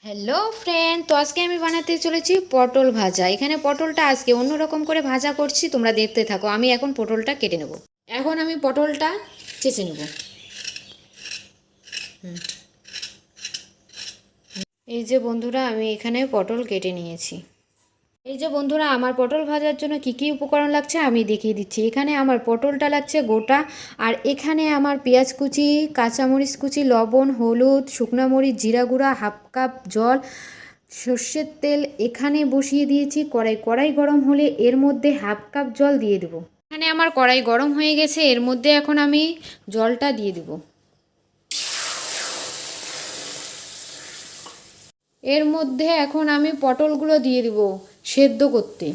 Hello friend, তো আজকে আমি বানাতে চলেছি পটল ভাজা। এখানে পটলটা আজকে অন্যরকম করে ভাজা করছি, তোমরা দেখতে থাকো। আমি এখন পটলটা কেটে নেব। এখন আমি পটলটা চেঁচে নেব। এই যে বন্ধুরা, আমি এখানে পটল কেটে নিয়েছি। এই যে বন্ধুরা, আমার পটল ভাজার জন্য কি কি উপকরণ লাগছে আমি দেখিয়ে দিচ্ছি। এখানে আমার পটলটা লাগছে গোটা, আর এখানে আমার পেঁয়াজ কুচি, কাঁচামরিচ কুচি, লবণ, হলুদ, শুকনো মরিচ, জিরা গুঁড়া, হাফ কাপ জল, সর্ষের তেল এখানে বসিয়ে দিয়েছি। কড়াই গরম হলে এর মধ্যে হাফ কাপ জল দিয়ে দেব। এখানে আমার কড়াই গরম হয়ে গেছে, এর মধ্যে এখন আমি জলটা দিয়ে দেব। এর মধ্যে এখন আমি পটলগুলো দিয়ে দেব সেদ্ধ করতে,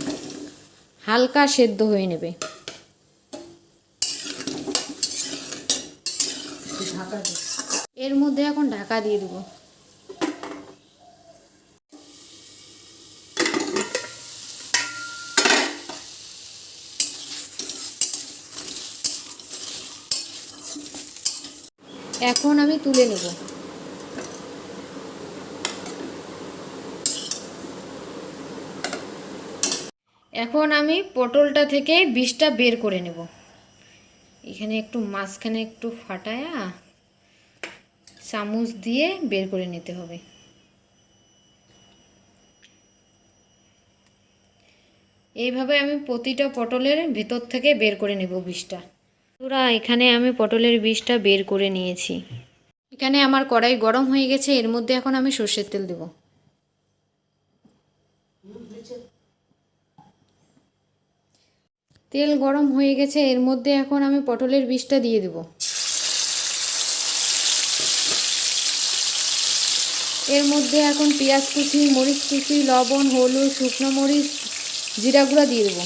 হালকা সেদ্ধ হয়ে নেবে। এর মধ্যে এখন ঢাকা দিয়ে দেব। এখন আমি তুলে নেব। এখন আমি পটলটা থেকে বীজটা বের করে নেব। এখানে একটু মাঝখানে একটু ফাটায়া চামচ দিয়ে বের করে নিতে হবে। এইভাবে আমি প্রতিটা পটলের ভেতর থেকে বের করে নেব বীজটা। পুরা এখানে আমি পটলের বীজটা বের করে নিয়েছি। এখানে আমার কড়াই গরম হয়ে গেছে, এর মধ্যে এখন আমি সর্ষের তেল দেব। তেল গরম হয়ে গেছে, এর মধ্যে এখন আমি পটলের বীজটা দিয়ে দেব। এর মধ্যে এখন পেঁয়াজ কুচি, মরিচ কুচি, লবণ, হলুদ, শুকনো মরিচ, জিরা গুঁড়া দিয়ে দেবো।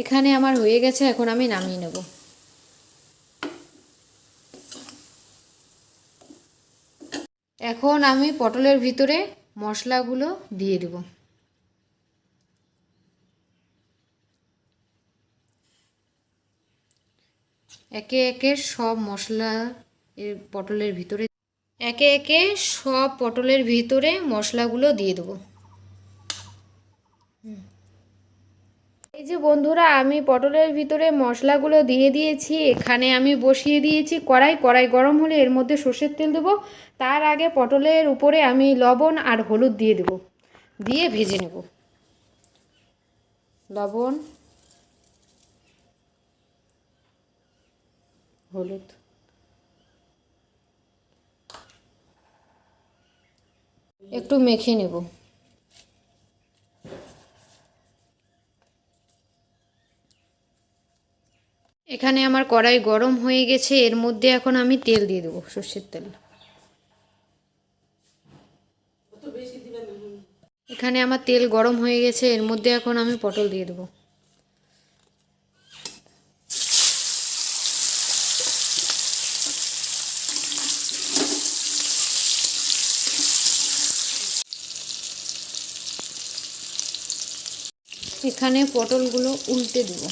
এখানে আমার হয়ে গেছে, এখন আমি নামিয়ে নেব। এখন আমি পটলের ভিতরে মশলাগুলো দিয়ে দেব। একে একে সব মশলা পটলের ভিতরে সব পটলের ভিতরে মশলাগুলো দিয়ে দেবো। এই যে বন্ধুরা, আমি পটলের ভিতরে মশলাগুলো দিয়ে দিয়েছি। এখানে আমি বসিয়ে দিয়েছি কড়াই গরম হলে এর মধ্যে সর্ষের তেল দেবো। তার আগে পটলের উপরে আমি লবণ আর হলুদ দিয়ে দেবো, দিয়ে ভেজে নেব। লবণ, হলুদ, একটু মেখে নেব। এখানে আমার কড়াই গরম হয়ে গেছে, এর মধ্যে এখন আমি তেল দিয়ে দেবো, সর্ষের তেল। এখানে আমার তেল গরম হয়ে গেছে, এর মধ্যে এখন আমি পটল দিয়ে দেবো। এখানে পটলগুলো উল্টে দেব।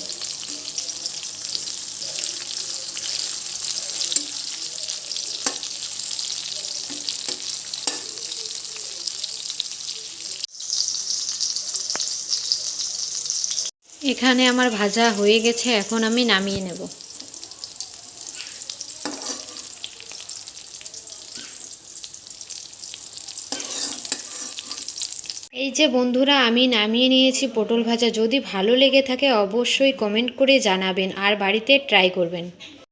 এখানে আমার ভাজা হয়ে গেছে, এখন আমি নামিয়ে নেব। এই যে বন্ধুরা, আমি নামিয়ে নিয়েছি পটল ভাজা। যদি ভালো লেগে থাকে অবশ্যই কমেন্ট করে জানাবেন আর বাড়িতে ট্রাই করবেন।